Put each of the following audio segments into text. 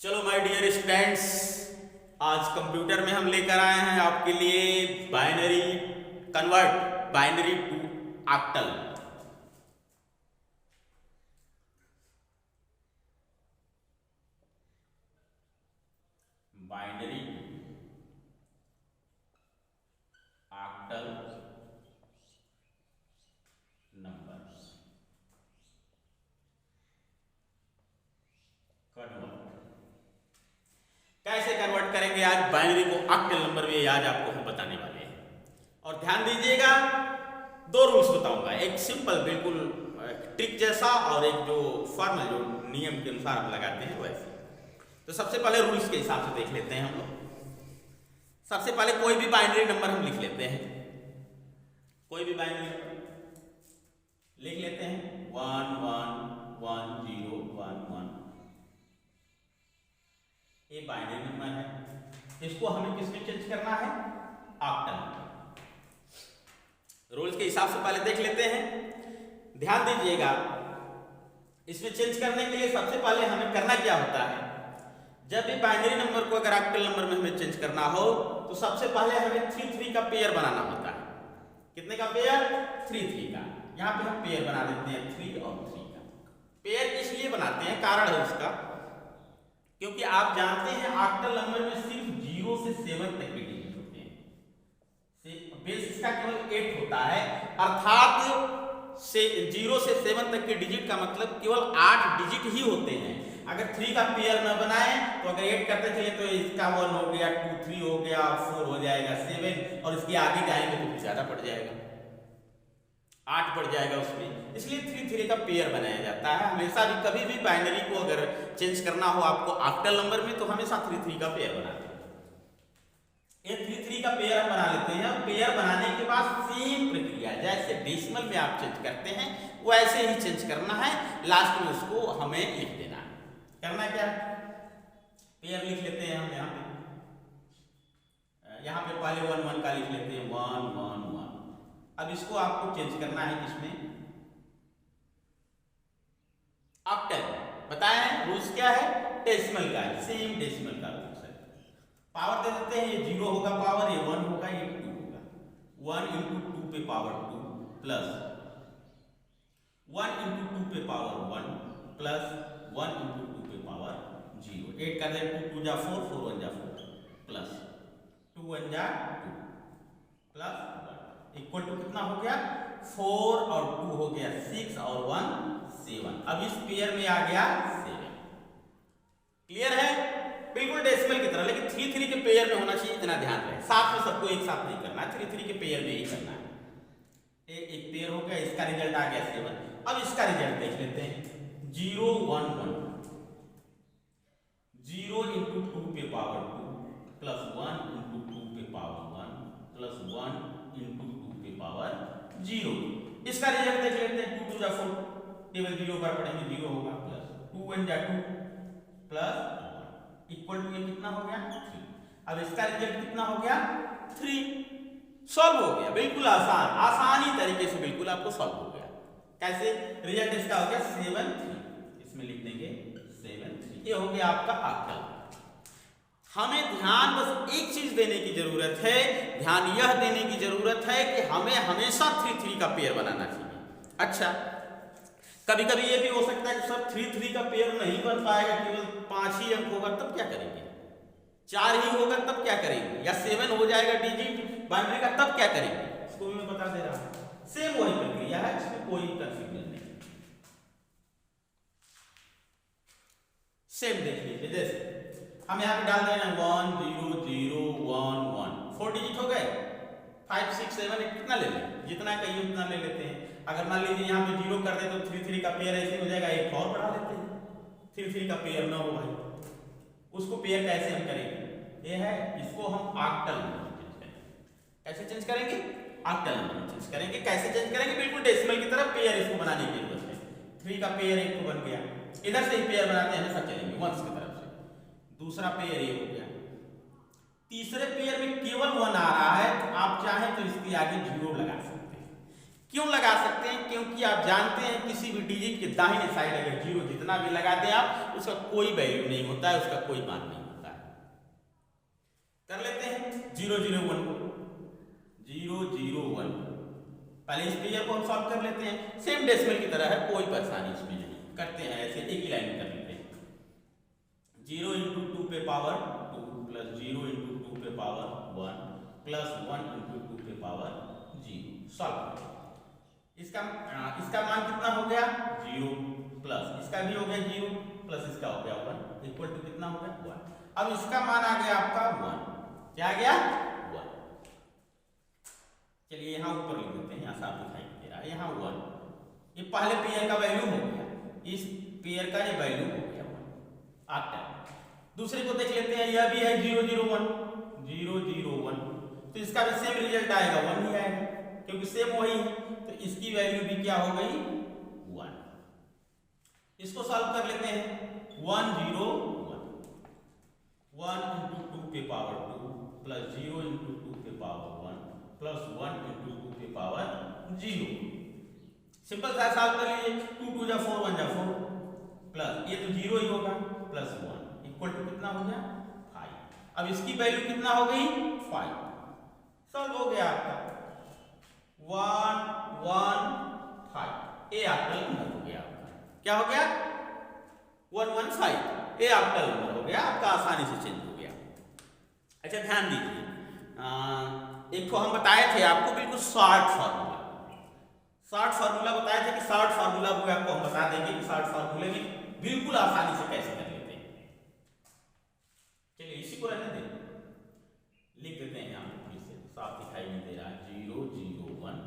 चलो my dear students, आज computer में हम लेकर आए हैं आपके लिए binary convert binary to octal. Binary octal number convert कैसे कन्वर्ट करेंगे आज बाइनरी को ऑक्टल नंबर में, आज आपको हम बताने वाले हैं। और ध्यान दीजिएगा, दो रूल्स बताऊंगा, एक सिंपल बिल्कुल ट्रिक जैसा और एक जो फॉर्मल जो नियम के अनुसार हम लगाते हैं वैसे। तो सबसे पहले रूल्स के हिसाब से देख लेते हैं हम लोग। सबसे पहले कोई भी बाइनरी नंबर हम लिख लेते हैं, कोई भी बाइनरी नंबर लिख लेते हैं 1 1 1 0 1 1। ये बाइनरी नंबर है, इसको हमें किसमें चेंज करना है? ऑक्टल। रूल्स के हिसाब से पहले देख लेते हैं, ध्यान दीजिएगा। इसमें चेंज करने के लिए सबसे पहले हमें करना क्या होता है, जब भी बाइनरी नंबर को अगर ऑक्टल नंबर में हमें चेंज करना हो तो सबसे पहले हमें 3 3 का पेयर बनाना होता है। कितने का पेयर? 3 3 का। यहां पे हम पेयर बना देते हैं 3 और 3 का। पेयर इसलिए बनाते हैं, कारण है उसका, क्योंकि आप जानते हैं ऑक्टल नंबर में सिर्फ 0 से 7 तक के डिजिट होते हैं। बेस इसका केवल 8 होता है, अर्थात से 0 से 7 तक के डिजिट का मतलब केवल 8 डिजिट ही होते हैं। अगर 3 का पेयर न बनाए तो अगर 8 करते चले तो इसका 1 हो गया, 2 3 हो गया, 4 हो जाएगा, 7 और इसके आगे जाएंगे तो कुछ ज्यादा पड़ जाएगा, 8 पड़ जाएगा उसमें। इसलिए 3 3 का पेयर बनाया जाता है। हमेशा भी कभी भी बाइनरी को अगर चेंज करना हो आपको ऑक्टल नंबर में तो हमेशा 3 3 का पेयर बनाते हैं। ये 3 3 का पेयर हम बना लेते हैं। पेयर बनाने के बाद सेम प्रक्रिया जैसे डेसिमल में आप चेंज करते हैं वैसे ही चेंज करना है। लास्ट में उसको हमें लिख देना है। करना क्या? पेयर लिख लेते हैं हम यहाँ पे पहले 1 1 का लिख लेते हैं 1 1 1। अब इसको आपको चेंज करना है किसमें? ऑक्टल। बताया है रूल्स क्या है? डेसिमल का, सेम डेसिमल का रूल्स है। पावर दे देते हैं, ये 0 होगा पावर, ये 1 होगा, ये 2 होगा। 1 × 2 पे पावर 2 प्लस 1 × 2 पे पावर 1 प्लस 1 × 2 पे पावर 0। 8 का दे 2 2 जा 4 4 1 जा 4 प्लस 2 1 जा 2 प्लस 1 इक्वल टू कितना हो गया? 4 और 2 हो गया 6 और 1 7। अब इस पेयर में आ गया 7। क्लियर है? बिल्कुल डेसिमल की तरह, लेकिन 3 3 के पेयर में होना चाहिए, इतना ध्यान रहे। साथ में सबको एक साथ नहीं करना, 3 3 के पेयर में ही करना है। एक पेयर हो गया, इसका रिजल्ट आ गया 7। अब इसका रिजल्ट देख लेते हैं 0 1 1। 0 × 2 पे पावर 2 प्लस 1 × 2 पे पावर 1 प्लस 1 × 2 पे पावर 0। इसका रिजल्ट देख लेते हैं 2 2 जा 4, टेबल 0 पर पढ़ेंगे 0 होगा, प्लस 2 1 जा 2 प्लस इक्वल टू ये कितना हो गया? 3। अब इसका रिजल्ट कितना हो गया? 3। सॉल्व हो गया, बिल्कुल आसान, आसानी तरीके से बिल्कुल आपको सॉल्व हो गया। कैसे? रिजल्ट इसका हो गया 7 3। इसमें लिख देंगे 7 3। ये हो गया आपका ऑक्टल। हमें ध्यान बस एक चीज देने की जरूरत है, ध्यान यह देने की जरूरत है कि हमें हमेशा 3 3 का पेयर बनाना चाहिए। अच्छा, कभी कभी ये भी हो सकता है कि सर 3 3 का पेयर नहीं बन पाएगा, केवल 5 ही अंक होगा, तब क्या करेंगे? 4 ही होगा तब क्या करेंगे? या 7 हो जाएगा डिजिट बाइनरी का, तब क्या करेंगे? इसको भी मैं बता दे रहा हूं, सेम वही प्रक्रिया है, इसमें कोई कंफ्यूजन नहीं। सेम देख लीजिए, जैसे हम यहाँ पे डाल दें 1 0 0 1 1, 4 डिजिट हो गए। 5 6 7 कितना ले लें? जितना कहिए उतना ले लेते हैं। अगर मान लीजिए यहाँ पे 0 कर दे तो 3 3 का पेयर ऐसे हो जाएगा, एक और बढ़ा लेते हैं। 3 3 का पेयर ना हो भाई, उसको पेयर कैसे हम करेंगे? ये है, इसको हम ऑक्टल नंबर में चेंज करेंगे। कैसे चेंज करेंगे? ऑक्टल नंबर में चेंज करेंगे। कैसे चेंज करेंगे? बिल्कुल डेसिमल की तरह पेयर इसको बनाने की जरूरत है। 3 का पेयर एक तो बन गया, इधर से ही पेयर बनाते हैं, हमेशा चलेंगे वंस की तरफ से। दूसरा पेयर ये हो गया। तीसरे पेयर में केवल 1 आ रहा है, तो आप चाहें तो इसके आगे 0 लगा सकते हैं। क्यों लगा सकते हैं? क्योंकि आप जानते हैं किसी भी डिजिट के दाहिने साइड अगर 0 जितना भी लगा दें आप, उसका कोई वैल्यू नहीं होता है, उसका कोई मान नहीं होता है। कर लेते हैं 0 0 1 0 0 1। पहले इस पेयर को हम सॉल्व कर लेते हैं, सेम डेसिमल की तरह है, कोई परेशानी इसमें नहीं। करते हैं ऐसे एक ही लाइन में कर लेते हैं। 0 × 2 पे पावर 2 प्लस 0 × 2 पे पावर 1 प्लस 1 × 2 पे पावर 0। सॉल्व। इसका मान कितना हो गया? 0 प्लस इसका भी हो गया 0 प्लस इसका हो गया 1 इक्वल टू कितना हो गया? 1। अब इसका मान आ गया आपका 1। क्या आ गया? 1। चलिए यहाँ ऊपर लिख देते हैं, यहाँ साफ दिखाई दे रहा है, यहाँ 1। ये पहले पेयर का वैल्यू हो गया, इस पेयर का ये वैल्यू हो गया 1 ऑक्टल। दूसरे को देख लेते हैं, यह भी है 0 0 1 0 0 1, तो इसका भी सेम रिजल्ट आएगा, 1 ही आएगा क्योंकि सेम वही है, तो इसकी वैल्यू भी क्या हो गई? 1। इसको सॉल्व कर लेते हैं। 1 0 1 1 × 2 पे पावर 2 प्लस 0 × 2 पे पावर 1 प्लस 1 × 2 पे पावर 0। सिंपल सा सॉल्व कर लीजिए। 2 2 जा 4 1 जा 4 प्लस ये तो 0 ही होगा प्लस 1 इक्वल टू कितना हो गया? 5। अब इसकी वैल्यू कितना हो गई? 5। सॉल्व हो गया आपका 1 1 5। ए ऑक्टल नंबर हो गया आपका। क्या हो गया? 1 1 5 ए ऑक्टल नंबर हो गया आपका, आसानी से चेंज हो गया। अच्छा ध्यान दीजिए, एक तो हम बताए थे आपको बिल्कुल शॉर्ट फार्मूला बताए थे कि शॉर्ट फार्मूला वो आपको हम बता देंगे कि शॉर्ट फार्मूले में बिल्कुल आसानी से कैसे कर लेते हैं। चलिए इसी को रहने दें, लिख देते हैं यहाँ फिर से, साफ दिखाई नहीं दे रहा है। 0 0 1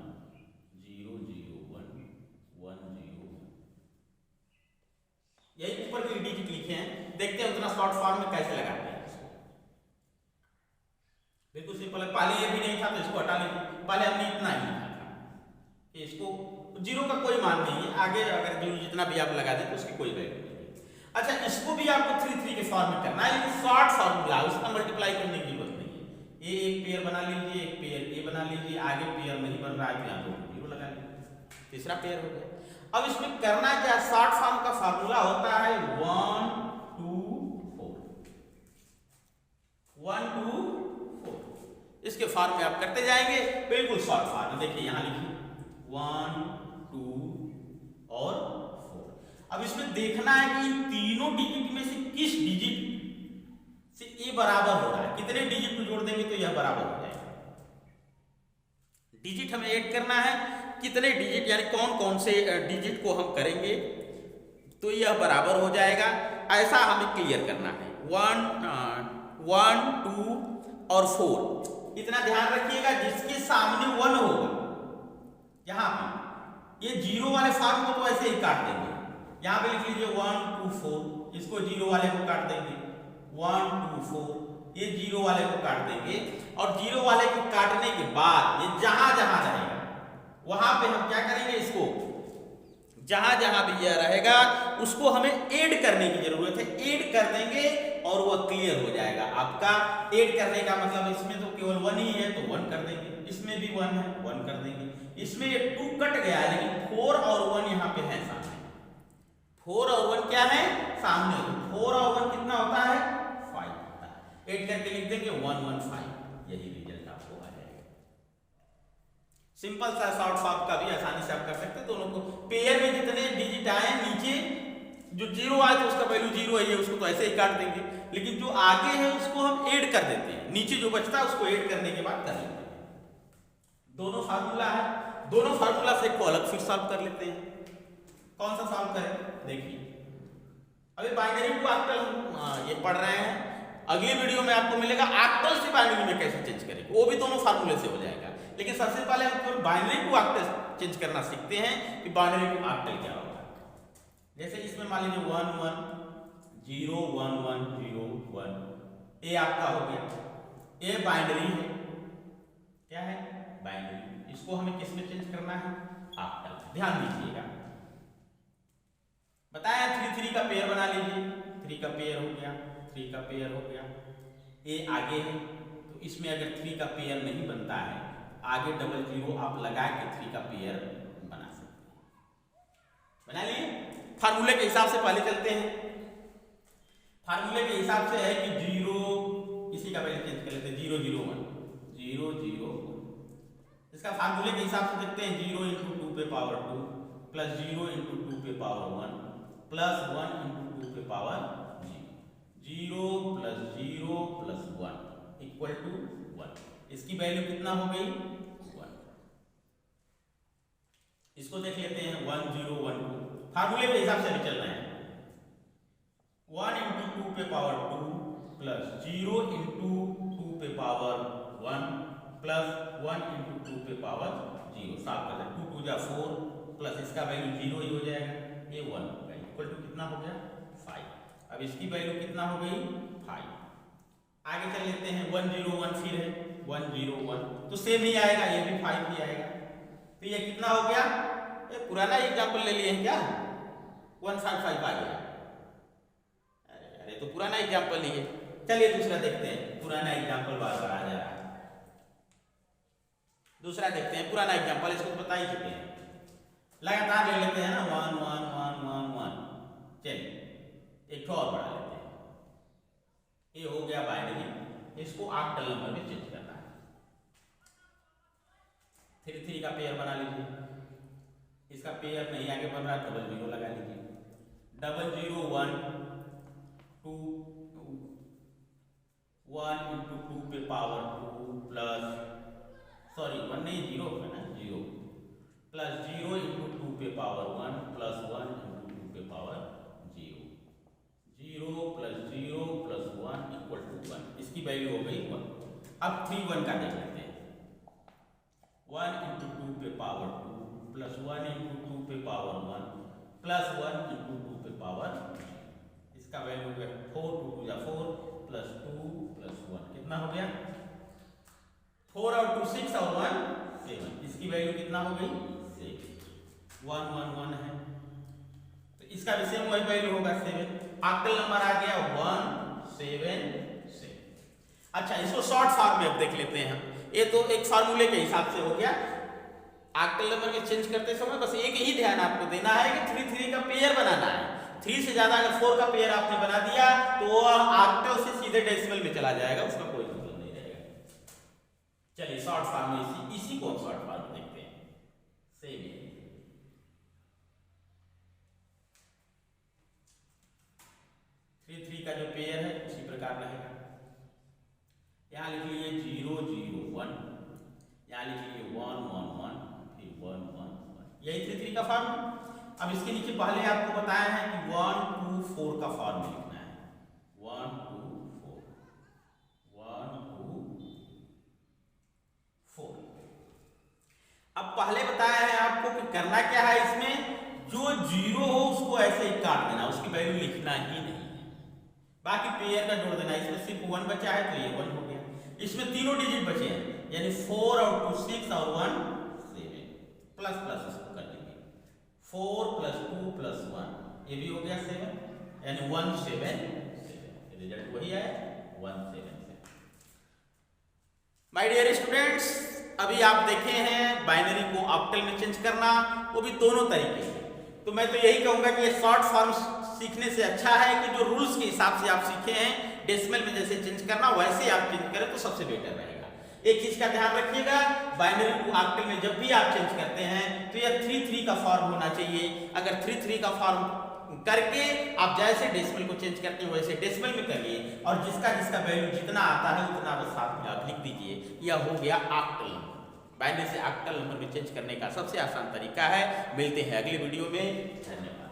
0 0 1 1 0 1, यही ऊपर के डिजिट लिखे हैं, देखते हैं उतना शॉर्ट फॉर्म में कैसे लगाते हैं इसको। बिल्कुल सिंपल है, पहले ये भी नहीं था तो इसको हटा लीजिए, पहले हमने इतना ही लिखा था कि इसको 0 का कोई मान नहीं है, आगे अगर 0 जितना भी आप लगा दें तो उसकी कोई वैल्यू नहीं है। अच्छा इसको भी आपको 3 3 के फॉर्म में करना है, लेकिन शॉर्ट फार्मूला उसका मल्टीप्लाई करने की जरूरत नहीं है। ये एक पेयर बना लीजिए, एक पेयर ये बना लीजिए, आगे पेयर नहीं बन रहा है तो यहाँ 2 0 लगा लीजिए, तीसरा पेयर हो गया। अब इसमें करना क्या? शॉर्ट फॉर्म का फार्मूला होता है 1 2 4 1 2 4। इसके फॉर्म में आप करते जाएंगे, बिल्कुल शॉर्ट फॉर्म। देखिए यहाँ लिखिए 1 2 और 4। अब इसमें देखना है कि इन तीनों डिजिट में से किस डिजिट से ए बराबर हो रहा है, कितने डिजिट को जोड़ देंगे तो यह बराबर हो जाएगा। डिजिट हमें ऐड करना है, कितने डिजिट यानी कौन कौन से डिजिट को हम करेंगे तो यह बराबर हो जाएगा, ऐसा हमें क्लियर करना है। 1 2 और 4, इतना ध्यान रखिएगा जिसके सामने 1 होगा, यहाँ पे ये 0 वाले फॉर्म को तो ऐसे ही काट देंगे, यहाँ पे लिख लीजिए 1 2 4, इसको 0 वाले को काट देंगे 1 2 4, ये 0 वाले को काट देंगे, और 0 वाले को काटने के बाद ये जहां जहां रहेगा वहां पे हम क्या करेंगे, इसको जहां जहां भी यह रहेगा उसको हमें ऐड करने की जरूरत है, ऐड कर देंगे और वह क्लियर हो जाएगा आपका। ऐड करने का मतलब इसमें तो केवल 1 ही है तो 1 कर देंगे, इसमें भी 1 है 1 कर देंगे, इसमें ये 2 कट गया है लेकिन 4 और 1 यहाँ पे है सामने, 4 और 1 क्या है सामने, 4 और 1 कितना होता है 5 होता है। ऐड करके लिख देंगे 1 1 5, यही रिजल्ट आपको आ जाएगा। सिंपल सा शॉर्ट फॉर्म का भी आसानी से आप कर सकते हैं। दोनों को पेयर में जितने डिजिट आए नीचे जो 0 आए तो उसका वैल्यू 0 है, उसको तो ऐसे ही काट देंगे, लेकिन जो आगे है उसको हम ऐड कर देते हैं, नीचे जो बचता है उसको ऐड करने के बाद कर लेते हैं। दोनों फार्मूला है, दोनों फार्मूला से को अलग फिर सॉल्व कर लेते हैं। कौन सा सॉल्व करें देखिए, अभी बाइनरी टू ऑक्टल ये पढ़ रहे हैं, अगली वीडियो में आपको मिलेगा ऑक्टल से बाइनरी में कैसे चेंज करें, वो भी दोनों फार्मूले से हो जाएगा। लेकिन सबसे पहले हम बाइनरी टू ऑक्टल चेंज करना सीखते हैं कि बाइनरी टू ऑक्टल क्या होगा। जैसे इसमें मान लीजिए 1 1 0 1 1 0 1, ए आपका हो गया, ए बाइनरी है, क्या है बाइनरी, इसको हमें किस में चेंज करना है ऑक्टल। ध्यान दीजिएगा, बताया 3 3 का पेयर बना लीजिए, 3 का पेयर हो गया, 3 का पेयर हो गया, ए आगे है तो इसमें अगर 3 का पेयर नहीं बनता है आगे डबल जीरो आप लगा के 3 का पेयर बना सकते हैं। बना लिए? फार्मूले के हिसाब से पहले चलते हैं। फार्मूले के हिसाब से है कि 0, इसी का पहले चेंज कर लेते हैं, 0 0 1 0 0 1। इसका फार्मूले के हिसाब से देखते हैं 0 × 2 पे पावर 2 प्लस 0 × 2 पे पावर 1 प्लस 1 × 2 पे power 0 plus 0 plus 1 equal to 1। इसकी वैल्यू कितना हो गई? 1। इसको देख लेते हैं 1 0 1 2। फार्मूले के हिसाब से भी चल रहे हैं। 1 × 2 पे पावर 2 प्लस 0 × 2 पे पावर 1 प्लस 1 × 2 पे पावर 0। साफ कर दें, 2 2 जा 4 प्लस इसका वैल्यू 0 ही हो जाएगा, ये 1 होगा इक्वल टू कितना हो गया? 5। अब इसकी वैल्यू कितना हो गई? 5। आगे चल लेते हैं 1 0 1 फिर है 1 0 1 तो सेम ही आएगा, ये भी 5 ही आएगा। तो ये कितना हो गया? ये पुराना एग्जांपल ले लिए हैं क्या? 155 आ गया। अरे तो पुराना एग्जांपल ही है। चलिए दूसरा देखते हैं। पुराना एग्जांपल बार बार आ जा रहा है। दूसरा देखते हैं पुराना एग्जांपल, इसको बता ही चुके हैं। लगातार ले लेते हैं ना 1 1 1 1 1। चलिए एक और बढ़ा लेते हैं। ये हो गया बाइनरी, इसको ऑक्टल नंबर में चेंज करना है। 3 3 का पेयर बना लीजिए। इसका पेयर नहीं आगे बन रहा, डबल जीरो लगा लीजिए। 0 0 1 2 1 × 2 पे पावर 2 प्लस 1 नहीं 0 है ना 0 प्लस 0 × 2 पे पावर 1 प्लस 1 × 2 पे power 0 0 plus 0 plus 1 equal to 1। इसकी वैल्यू हो गई 1। अब 3 1 का देख लेते हैं। 1 × 2 पे पावर 2 प्लस 1 × 2 पे पावर 1 प्लस 1 × 2 पे पावर 1। इसका वैल्यू हो गया 4 2 जा 4 प्लस 2 प्लस 1 कितना हो गया? 4 और 2 6 और 1 7। इसकी वैल्यू कितना हो गई? 7। 1 1 1 है तो इसका भी सेम वही वैल्यू होगा 7। ऑक्टल नंबर आ गया 177। अच्छा इसको शॉर्ट फॉर्म में अब देख लेते हैं। ये तो एक फार्मूले के हिसाब से हो गया। ऑक्टल नंबर में चेंज करते समय बस एक ही ध्यान आपको देना है कि 3 3 का पेयर बनाना है। 3 से ज्यादा अगर 4 का पेयर आपने बना दिया तो वो ऑक्टल से सीधे डेसिमल में चला जाएगा, उसका कोई मतलब नहीं रहेगा। चलिए शॉर्ट फॉर्म में इसी को शॉर्ट फॉर्म में देखते हैं। सेम है 3 3 का जो पेयर है उसी प्रकार रहेगा। यहाँ लिख लीजिए 0 0 1, यहाँ लिख लीजिए 1 1 1 फिर 1 1 1, यही 3 3 का फॉर्म। अब इसके नीचे पहले आपको बताया है कि 1 2 4 का फॉर्म लिखना है। 1 2 4 1 2 4। अब पहले बताया है आपको कि करना क्या है, इसमें जो 0 हो उसको ऐसे ही काट देना, उसकी वैल्यू लिखना ही नहीं है, बाकी पेयर का जोड़ देना। इसमें सिर्फ 1 बचा है तो ये 1 हो गया। इसमें तीनों डिजिट बचे हैं यानी 4 और 2 6 और 1 7 प्लस प्लस इसको कर देंगे 4 प्लस 2 प्लस 1, ये भी हो गया 7 यानी 177। रिजल्ट वही आया 177। माय डियर स्टूडेंट्स, अभी आप देखे हैं बाइनरी को ऑक्टल में चेंज करना, वो भी दोनों तरीके से। तो मैं तो यही कहूंगा कि ये शॉर्ट फॉर्म सीखने से अच्छा है कि जो रूल्स के हिसाब से आप सीखे हैं डेसिमल में जैसे चेंज करना वैसे आप चेंज करें तो सबसे बेटर रहेगा। एक चीज का ध्यान रखिएगा, बाइनरी टू ऑक्टल में जब भी आप चेंज करते हैं तो यह 3 3 का फॉर्म होना चाहिए। अगर 3 3 का फॉर्म करके आप जैसे डेसिमल को चेंज करते हैं वैसे डेसिमल में करिए, और जिसका जिसका वैल्यू जितना आता है उतना बस साथ में आप लिख दीजिए। यह हो गया ऑक्टल नंबर। बाइनरी से ऑक्टल नंबर में चेंज करने का सबसे आसान तरीका है। मिलते हैं अगले वीडियो में, धन्यवाद।